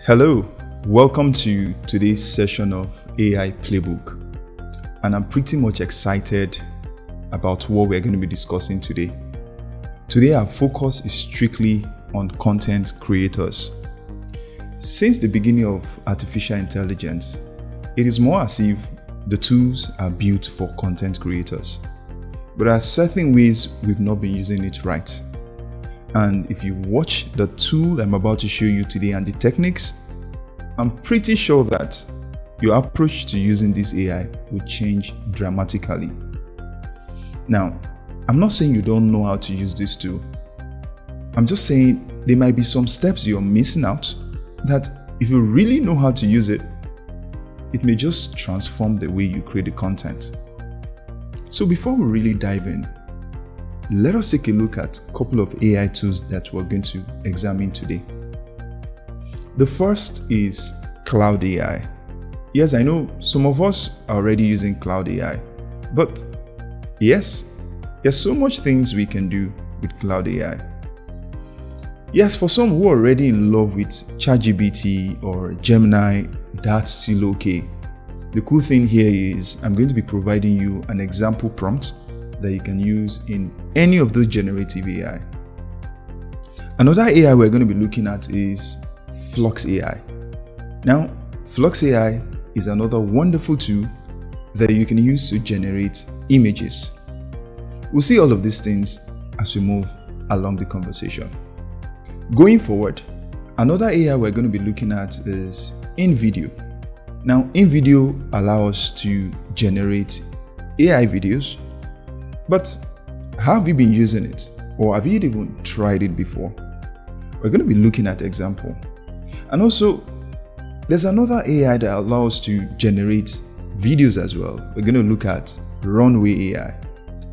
Hello, welcome to today's session of AI Playbook, and I'm pretty much excited about what we're going to be discussing today. Today our focus is strictly on content creators. Since the beginning of artificial intelligence, it is more as if the tools are built for content creators, but there are certain ways we've not been using it right. And if you watch the tool I'm about to show you today and the techniques, I'm pretty sure that your approach to using this AI will change dramatically. Now, I'm not saying you don't know how to use this tool. I'm just saying there might be some steps you're missing out that if you really know how to use it, it may just transform the way you create the content. So before we really dive in, let us take a look at a couple of AI tools that we're going to examine today. The first is Claude AI. Yes, I know some of us are already using Claude AI, but yes, there's so much things we can do with Claude AI. Yes, for some who are already in love with ChatGPT or Gemini, that's still okay. The cool thing here is I'm going to be providing you an example prompt that you can use in any of those generative AI. Another AI we're going to be looking at is Flux AI. Now, Flux AI is another wonderful tool that you can use to generate images. We'll see all of these things as we move along the conversation. Going forward, another AI we're going to be looking at is InVideo. Now, InVideo allows us to generate AI videos, but have you been using it, or have you even tried it before? We're going to be looking at example. And also, there's another AI that allows to generate videos as well. We're going to look at Runway AI.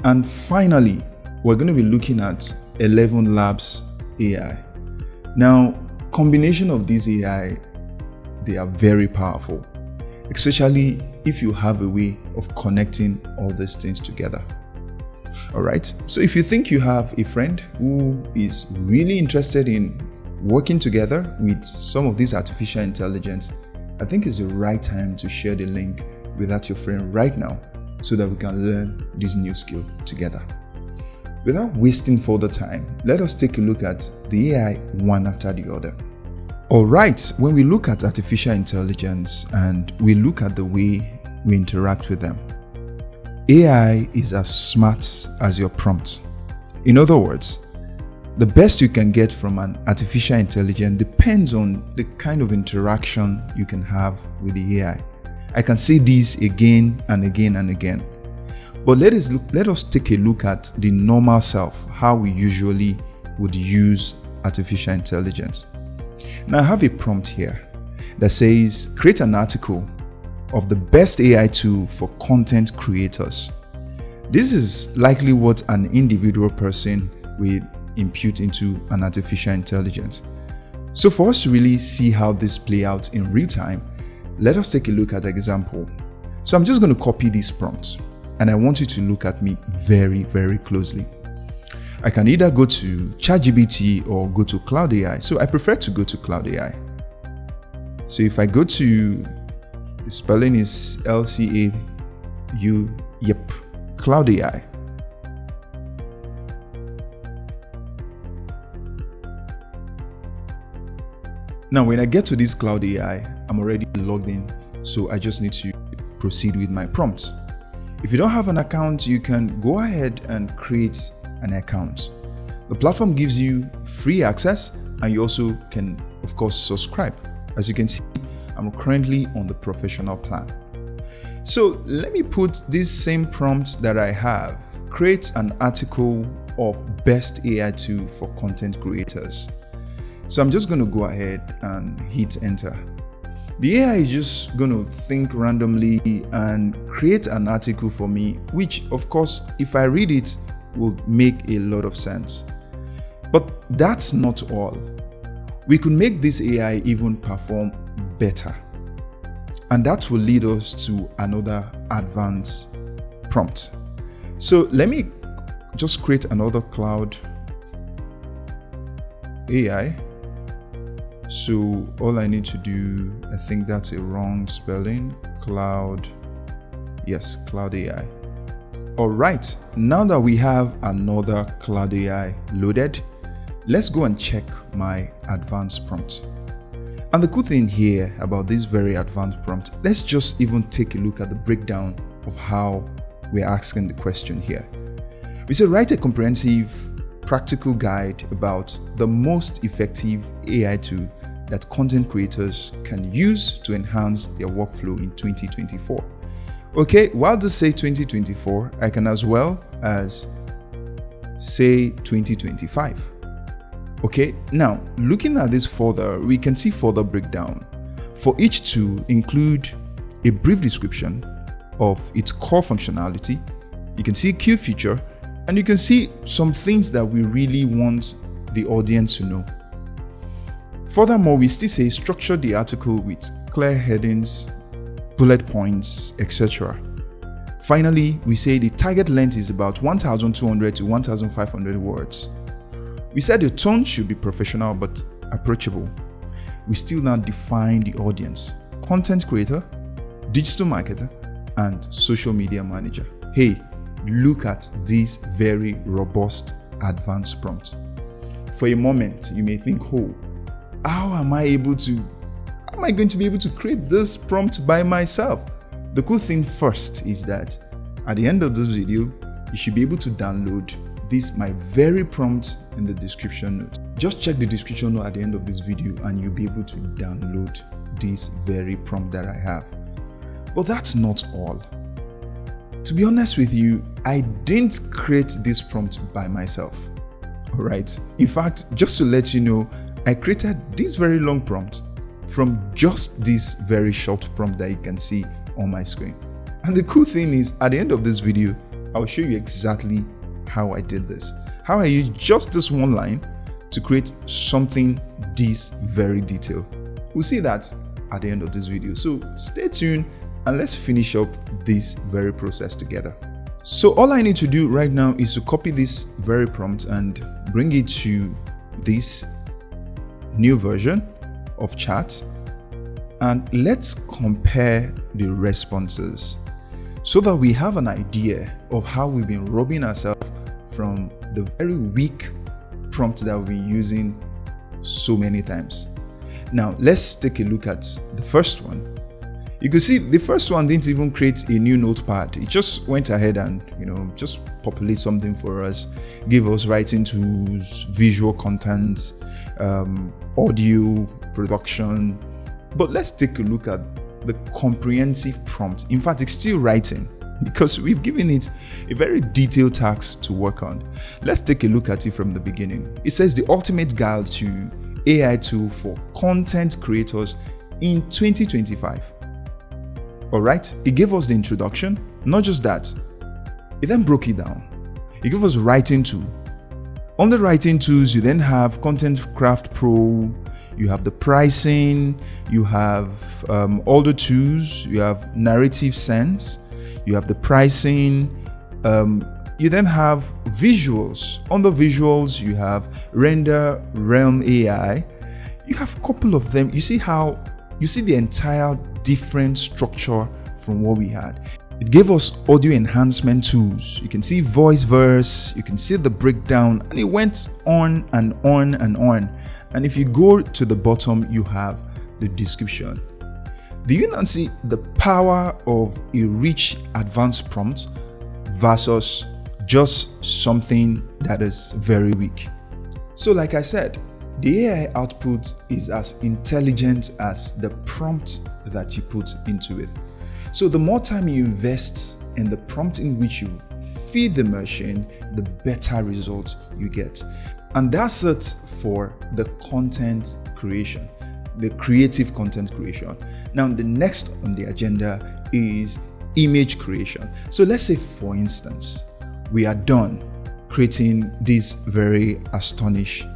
And finally, we're going to be looking at 11 Labs AI. Now, combination of these AI, they are very powerful, especially if you have a way of connecting all these things together. All right, so if you think you have a friend who is really interested in working together with some of these artificial intelligence, I think it's the right time to share the link with that your friend right now so that we can learn this new skill together. Without wasting further time, let us take a look at the AI one after the other. All right, when we look at artificial intelligence and we look at the way we interact with them, AI is as smart as your prompt. In other words, the best you can get from an artificial intelligence depends on the kind of interaction you can have with the AI. I can say this again and again and again. But let us take a look at the normal self, how we usually would use artificial intelligence. Now I have a prompt here that says, create an article of the best AI tool for content creators. This is likely what an individual person will impute into an artificial intelligence. So for us to really see how this play out in real time, let us take a look at the example. So I'm just going to copy this prompt and I want you to look at me very, very closely. I can either go to ChatGPT or go to Claude AI. So I prefer to go to Claude AI. So if I go to, the spelling is L-C-A-U, yep, Claude AI. Now, when I get to this Claude AI, I'm already logged in, so I just need to proceed with my prompts. If you don't have an account, you can go ahead and create an account. The platform gives you free access, and you also can, of course, subscribe. As you can see, I'm currently on the professional plan. So let me put this same prompt that I have, create an article of best AI tool for content creators. So I'm just going to go ahead and hit enter. The AI is just going to think randomly and create an article for me, which of course, if I read it, will make a lot of sense. But that's not all. We could make this AI even perform better. And that will lead us to another advanced prompt. So let me just create another Claude AI. So all I need to do, I think that's a wrong spelling, Cloud. Yes, Cloud AI. All right, now that we have another Cloud AI loaded, let's go and check my advanced prompt. And the cool thing here about this very advanced prompt, let's just even take a look at the breakdown of how we're asking the question here. We say write a comprehensive, practical guide about the most effective AI tool that content creators can use to enhance their workflow in 2024. Okay, while this say 2024, I can as well as say 2025. Okay, now looking at this further, we can see further breakdown. For each tool, include a brief description of its core functionality. You can see key feature, and you can see some things that we really want the audience to know. Furthermore, we still say structure the article with clear headings, bullet points, etc. Finally, we say the target length is about 1,200 to 1,500 words. We said the tone should be professional but approachable. We still now define the audience: content creator, digital marketer, and social media manager. Hey, look at this very robust advanced prompt. For a moment, you may think, oh, how am I going to be able to create this prompt by myself? The cool thing first is that at the end of this video, you should be able to download this my very prompt in the description note. Just check the description note at the end of this video and you'll be able to download this very prompt that I have. But that's not all. To be honest with you, I didn't create this prompt by myself. All right. In fact, just to let you know, I created this very long prompt from just this very short prompt that you can see on my screen. And the cool thing is, at the end of this video, I'll show you exactly how I did this. How I used just this one line to create something this very detailed. We'll see that at the end of this video. So stay tuned and let's finish up this very process together. So all I need to do right now is to copy this very prompt and bring it to this new version of chat, and let's compare the responses so that we have an idea of how we've been robbing ourselves from the very weak prompt that we've been using so many times. Now let's take a look at the first one. You can see the first one didn't even create a new notepad. It just went ahead and just populate something for us, give us writing tools, visual content, audio production. But let's take a look at the comprehensive prompt. In fact, it's still writing because we've given it a very detailed task to work on. Let's take a look at it from the beginning. It says the ultimate guide to AI tool for content creators in 2025. All right, it gave us the introduction. Not just that, it then broke it down. It gave us writing tool. On the writing tools, you then have Content Craft Pro, you have the pricing, you have all the tools, you have Narrative Sense, you have the pricing, you then have visuals. On the visuals, you have Render Realm AI. You have a couple of them. You see the entire different structure from what we had. It gave us audio enhancement tools. You can see voice verse, you can see the breakdown, and it went on and on and on. And if you go to the bottom, you have the description. Do you not see the power of a rich advanced prompt versus just something that is very weak? So like I said, the AI output is as intelligent as the prompt that you put into it. So the more time you invest in the prompt in which you feed the machine, the better result you get. And that's it for the content creation, the creative content creation. Now, the next on the agenda is image creation. So let's say, for instance, we are done creating this very astonishing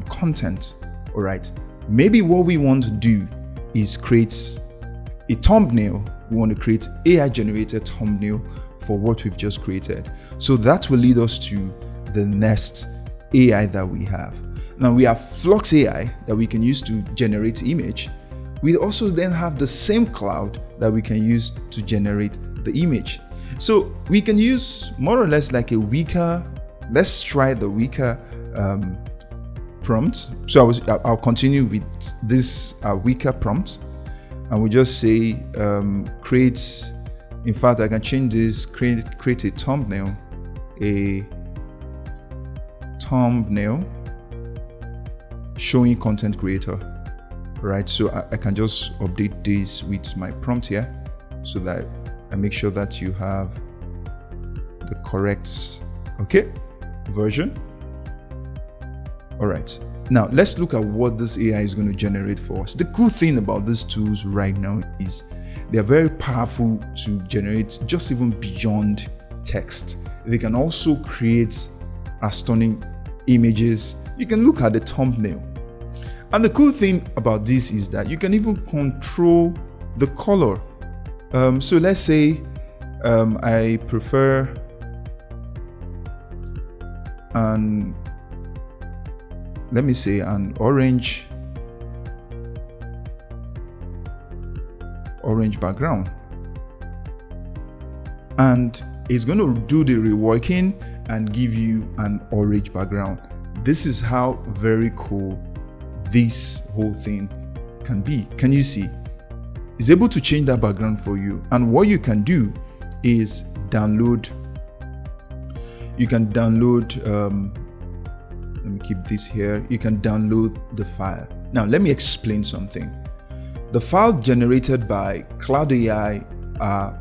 content. All right, maybe what we want to do is create a thumbnail. We want to create AI generated thumbnail for what we've just created. So that will lead us to the next AI that we have. Now we have Flux AI that we can use to generate image. We also then have the same Claude that we can use to generate the image. So we can use more or less like a weaker, let's try the weaker prompt. So I'll continue with this weaker prompt, and we just say create, in fact I can change this, create a thumbnail showing content creator, right? So I can just update this with my prompt here so that I make sure that you have the correct version. All right, now let's look at what this AI is going to generate for us. The cool thing about these tools right now is they're very powerful to generate just even beyond text. They can also create stunning images. You can look at the thumbnail. And the cool thing about this is that you can even control the color. So let's say I prefer an orange background, and it's going to do the reworking and give you an orange background. This is how very cool this whole thing can be. Can you see? It's able to change that background for you, and what you can do is download. You can download. Let me keep this here. You can download the file. Now let me explain something. The file generated by Claude AI are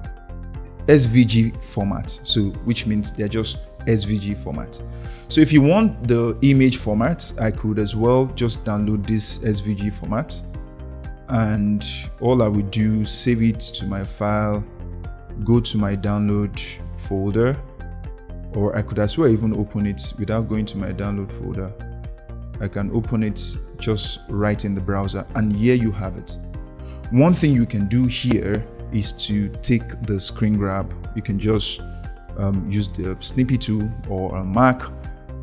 SVG format, so which means they're just SVG format. So if you want the image format, I could as well just download this SVG format, and all I would do, save it to my file, go to my download folder, or I could as well even open it without going to my download folder. I can open it just right in the browser, and here you have it. One thing you can do here is to take the screen grab. You can just use the snippy tool or a Mac,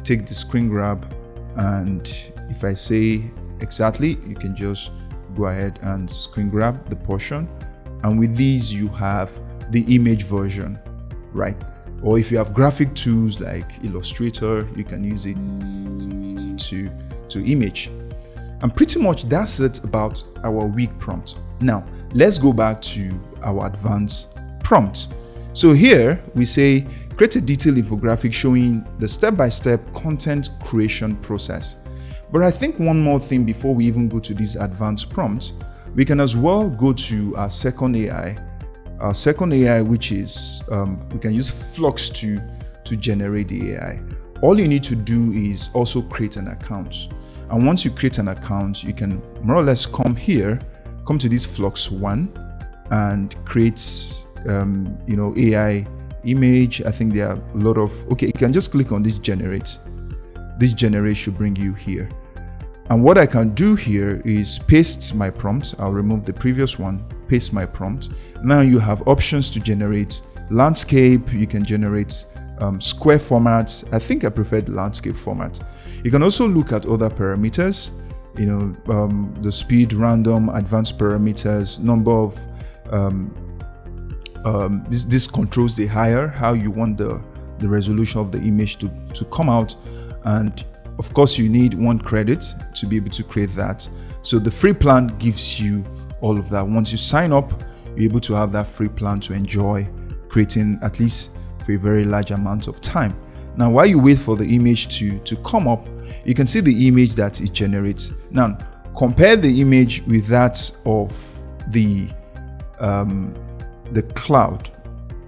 take the screen grab, and if I say exactly, you can just go ahead and screen grab the portion, and with these you have the image version, right? Or if you have graphic tools like Illustrator, you can use it to image. And pretty much that's it about our weak prompt. Now let's go back to our advanced prompt. So here we say create a detailed infographic showing the step-by-step content creation process. But I think one more thing before we even go to this advanced prompt, we can as well go to our second AI. Our second AI, which is we can use Flux to generate the AI. All you need to do is also create an account. And once you create an account, you can more or less come to this Flux one and create AI image. I think there are a lot of, you can just click on this generate. This generate should bring you here. And what I can do here is paste my prompt. I'll remove the previous one, paste my prompt. Now you have options to generate landscape. You can generate square formats. I think I prefer the landscape format. You can also look at other parameters, the speed, random, advanced parameters, number of, this controls the higher, how you want the resolution of the image to come out. And of course you need 1 credit to be able to create that. So the free plan gives you all of that. Once you sign up, you're able to have that free plan to enjoy creating at least for a very large amount of time. Now while you wait for the image to come up, you can see the image that it generates. Now compare the image with that of the Claude.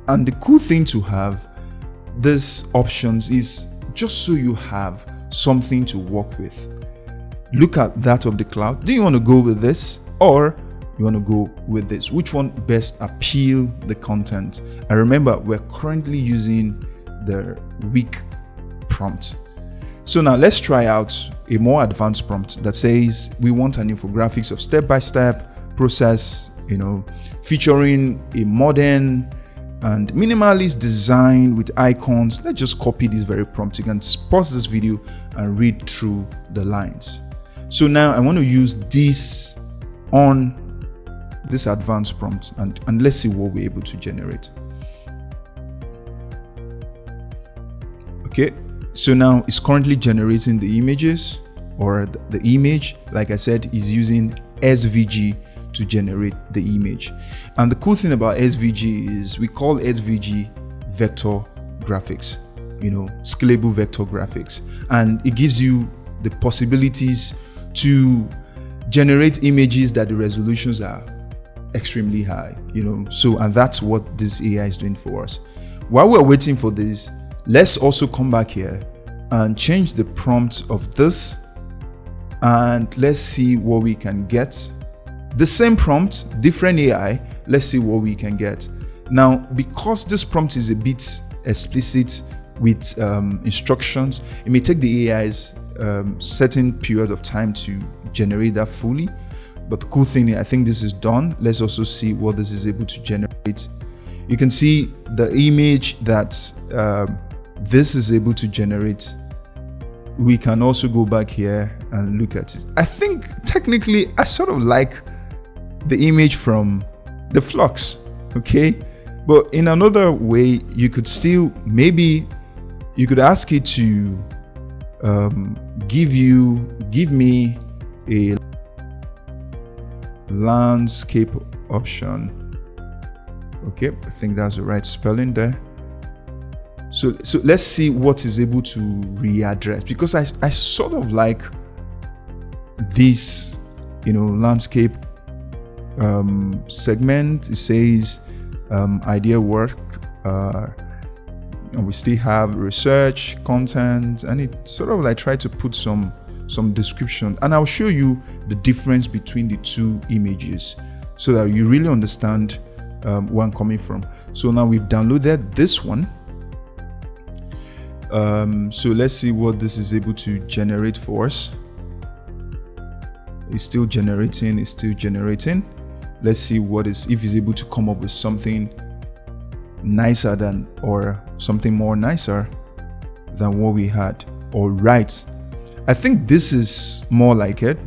And the cool thing to have these options is just so you have something to work with. Look at that of the Claude. Do you want to go with this, or you want to go with this? Which one best appeal the content? And remember, we're currently using the weak prompt. So now let's try out a more advanced prompt that says we want an infographics of step-by-step process, featuring a modern and minimalist design with icons. Let's just copy this very prompt. You can pause this video and read through the lines. So now I want to use this on this advanced prompt, and let's see what we're able to generate. Okay, so now it's currently generating the images, or the image, like I said, is using SVG to generate the image. And the cool thing about SVG is we call SVG vector graphics, scalable vector graphics, and it gives you the possibilities to generate images that the resolutions are extremely high, so, and that's what this AI is doing for us. While we're waiting for this, let's also come back here and change the prompt of this, and let's see what we can get. The same prompt, different AI. Let's see what we can get. Now, because this prompt is a bit explicit with instructions, it may take the AI's certain period of time to generate that fully. But the cool thing is, I think this is done. Let's also see what this is able to generate. You can see the image that this is able to generate. We can also go back here and look at it. I think technically I sort of like the image from the Flux, okay? But in another way, you could still, maybe you could ask it to give me a landscape option. Okay, I think that's the right spelling there. So let's see what is able to readdress, because I sort of like this, landscape segment. It says idea work, and we still have research, content, and it sort of like try to put some description, and I'll show you the difference between the two images so that you really understand where I'm coming from. So now we've downloaded this one. So let's see what this is able to generate for us. It's still generating. Let's see if it's able to come up with something nicer than, or something more nicer than what we had. All right, I think this is more like it.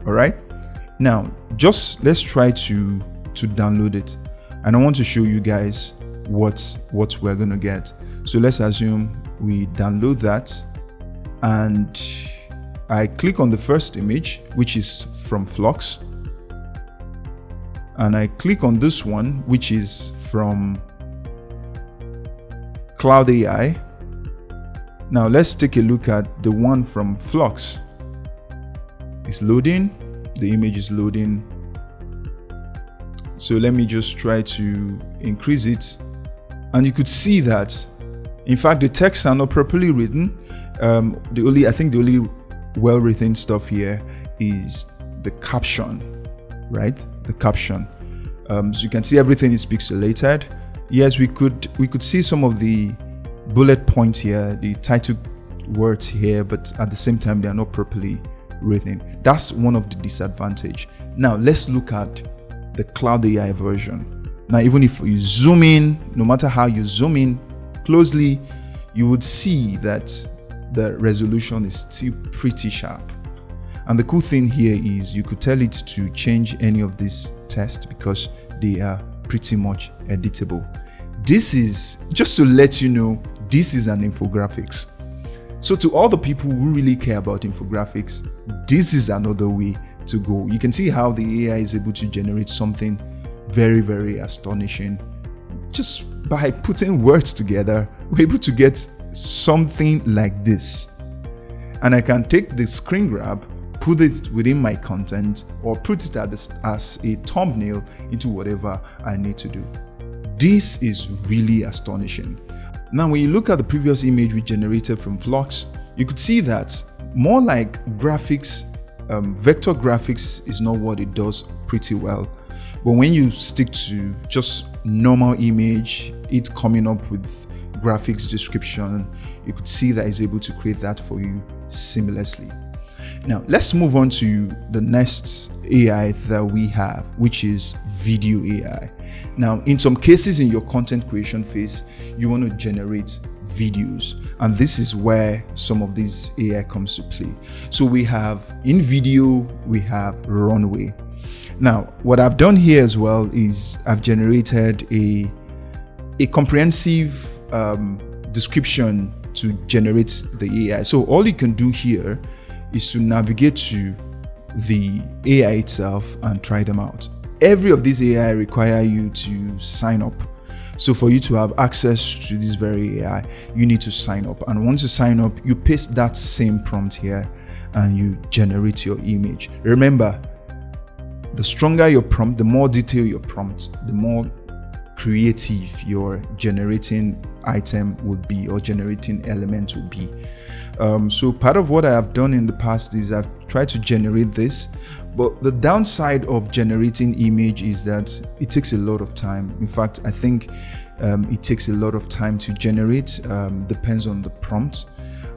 All right, now let's try to download it, and I want to show you guys what we're gonna get. So let's assume we download that, and I click on the first image, which is from Flux, and I click on this one, which is from Claude AI. Now let's take a look at the one from Flux. It's loading, the image is loading. So let me just try to increase it, and you could see that in fact the texts are not properly written. I think the only well-written stuff here is the caption, right? The caption. So you can see everything is pixelated. Yes, we could see some of the bullet points here, the title words here, but at the same time they are not properly written. That's one of the disadvantage. Now let's look at the Claude AI version. Now even if you zoom in, no matter how you zoom in closely, you would see that the resolution is still pretty sharp. And the cool thing here is you could tell it to change any of these text because they are pretty much editable. This is just to let you know, this is an infographics. So to all the people who really care about infographics, this is another way to go. You can see how the AI is able to generate something very, very astonishing. Just by putting words together, we're able to get something like this. And I can take the screen grab, put it within my content, or put it as a thumbnail into whatever I need to do. This is really astonishing. Now, when you look at the previous image we generated from Flux, you could see that more like graphics, vector graphics is not what it does pretty well. But when you stick to just normal image, it coming up with graphics description, you could see that it's able to create that for you seamlessly. Now, let's move on to the next AI that we have, which is video AI. Now, in some cases in your content creation phase, you want to generate videos, and this is where some of this AI comes to play. So we have InVideo, we have Runway. Now, what I've done here as well is I've generated a comprehensive description to generate the AI. So all you can do here is to navigate to the AI itself and try them out. Every of these AI require you to sign up. So for you to have access to this very AI, you need to sign up. And once you sign up, you paste that same prompt here and you generate your image. Remember, the stronger your prompt, the more detailed your prompt, the more creative your generating item would be, or generating element would be. So part of what I have done in the past is I've tried to generate this, but the downside of generating image is that it takes a lot of time. In fact, I think it takes a lot of time to generate, depends on the prompt,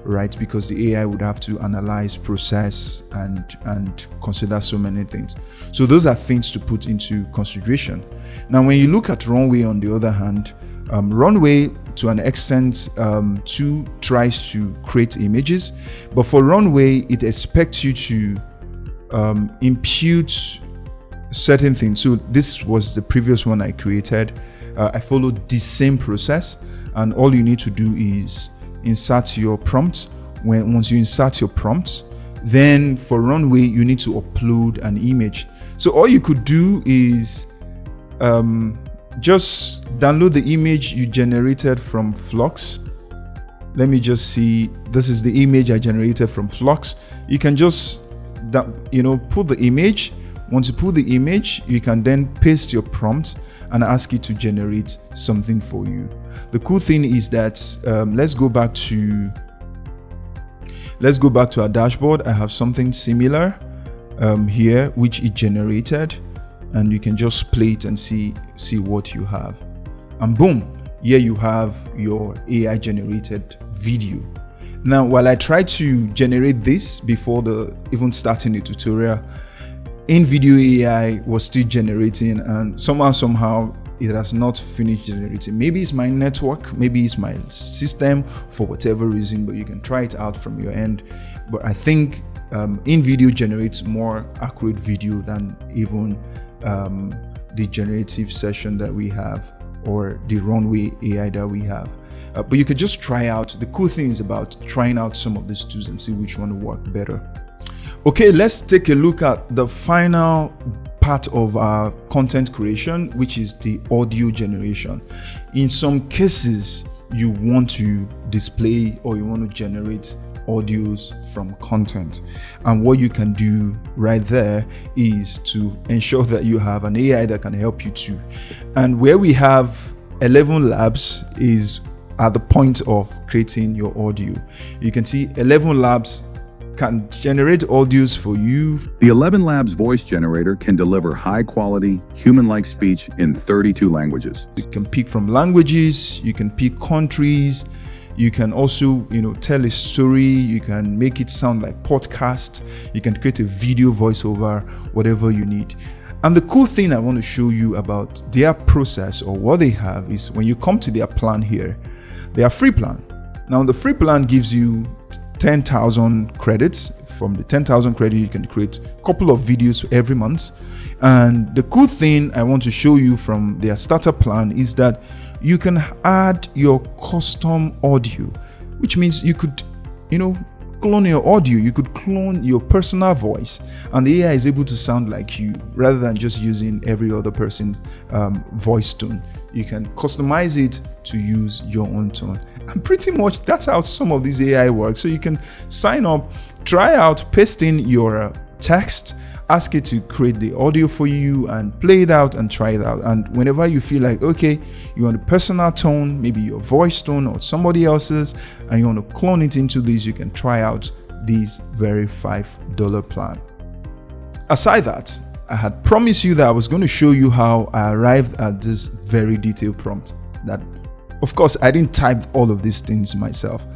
right? Because the AI would have to analyze, process, and consider so many things. So those are things to put into consideration. Now, when you look at Runway, on the other hand, Runway to an extent too tries to create images, but for Runway it expects you to impute certain things. So this was the previous one I created. I followed the same process, and all you need to do is insert your prompt. Once you insert your prompt, then for Runway you need to upload an image. So all you could do is just download the image you generated from Flux. Let me just see. This is the image I generated from Flux. You can just pull the image. Once you pull the image, you can then paste your prompt and ask it to generate something for you. The cool thing is that let's go back to our dashboard. I have something similar here which it generated, and you can just play it and see what you have, and boom, here you have your AI generated video. Now, while I tried to generate this before even starting the tutorial, InVideo AI was still generating, and somehow it has not finished generating. Maybe it's my network, maybe it's my system, for whatever reason, but you can try it out from your end. But I think InVideo generates more accurate video than even the generative session that we have, or the Runway AI that we have. But you could just try out. The cool thing is about trying out some of these tools and see which one will work better. Okay, let's take a look at the final part of our content creation, which is the audio generation. In some cases, you want to display or you want to generate audios from content, and what you can do right there is to ensure that you have an AI that can help you too. And where we have 11 labs is at the point of creating your audio. You can see 11 labs can generate audios for you. The 11 Labs voice generator can deliver high-quality, human-like speech in 32 languages. You can pick from languages, you can pick countries, you can also, tell a story, you can make it sound like podcast, you can create a video voiceover, whatever you need. And the cool thing I want to show you about their process, or what they have, is when you come to their plan here, their free plan. Now, the free plan gives you 10,000 credits. From the 10,000 credit, you can create a couple of videos every month. And the cool thing I want to show you from their starter plan is that you can add your custom audio, which means you could, clone your audio. You could clone your personal voice, and the AI is able to sound like you rather than just using every other person's voice tone. You can customize it to use your own tone. And pretty much that's how some of these AI work. So you can sign up, try out, paste in your text, ask it to create the audio for you, and play it out and try it out. And whenever you feel like, okay, you want a personal tone, maybe your voice tone or somebody else's, and you want to clone it into this, you can try out this very $5 plan. Aside that, I had promised you that I was going to show you how I arrived at this very detailed prompt. That, of course, I didn't type all of these things myself.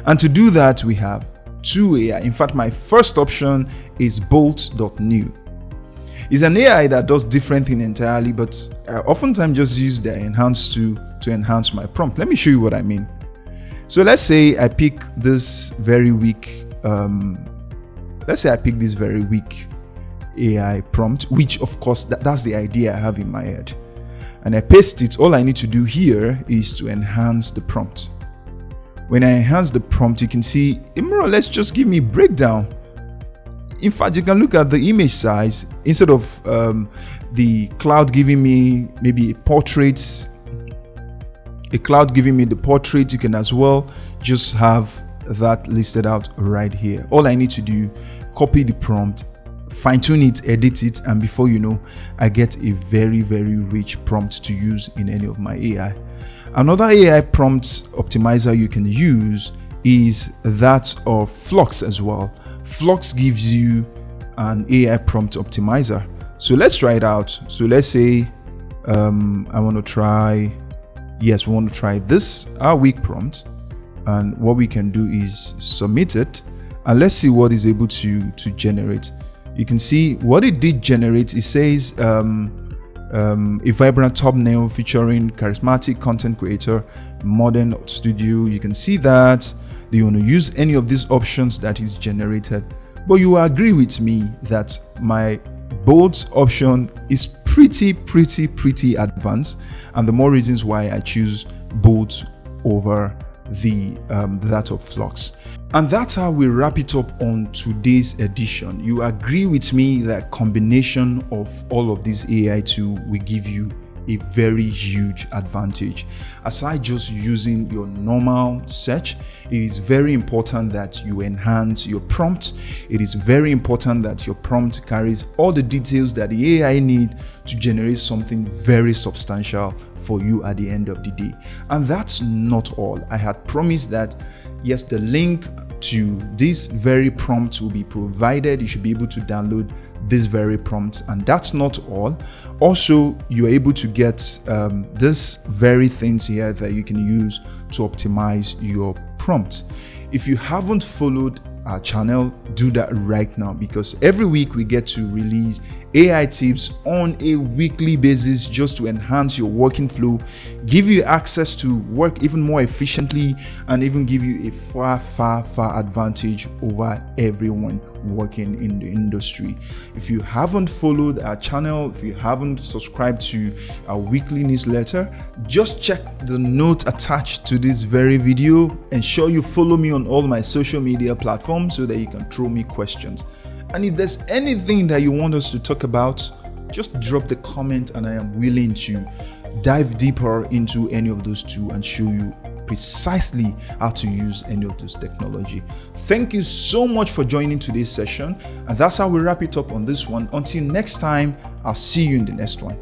And to do that, we have to AI. In fact, my first option is bolt.new. It's an AI that does different thing entirely, but I oftentimes just use the enhance to enhance my prompt. Let me show you what I mean. So let's say I pick this very weak AI prompt, which of course that's the idea I have in my head, and I paste it. All I need to do here is to enhance the prompt. When I enhance the prompt, you can see it more or less just give me breakdown. In fact, you can look at the image size. Instead of the cloud giving me maybe a portrait, you can as well just have that listed out right here. All I need to do, copy the prompt, fine-tune it, edit it, and before you know, I get a very, very rich prompt to use in any of my AI. Another AI prompt optimizer you can use is that of Flux as well. Flux gives you an AI prompt optimizer. So let's try it out. So let's say we want to try this, our weak prompt, and what we can do is submit it, and let's see what is able to generate. You can see what it did generate. It says a vibrant thumbnail featuring charismatic content creator, modern studio. You can see that you want to use any of these options that is generated, but you will agree with me that my bold option is pretty advanced, and the more reasons why I choose bold over that of Flux. And that's how we wrap it up on today's edition. You agree with me that combination of all of these AI tools will give you a very huge advantage. Aside just using your normal search, it is very important that you enhance your prompt. It is very important that your prompt carries all the details that the AI need to generate something very substantial for you at the end of the day. And that's not all. I had promised that yes, the link to this very prompt will be provided. You should be able to download this very prompt, and that's not all. Also, you're able to get this very things here that you can use to optimize your prompt. If you haven't followed our channel, do that right now, because every week we get to release AI tips on a weekly basis just to enhance your working flow, give you access to work even more efficiently, and even give you a far advantage over everyone working in the industry. If you haven't followed our channel, if you haven't subscribed to our weekly newsletter, just check the note attached to this very video. Ensure you follow me on all my social media platforms so that you can throw me questions. And if there's anything that you want us to talk about, just drop the comment, and I am willing to dive deeper into any of those two and show you precisely how to use any of those technology. Thank you so much for joining today's session, and that's how we wrap it up on this one. Until next time, I'll see you in the next one.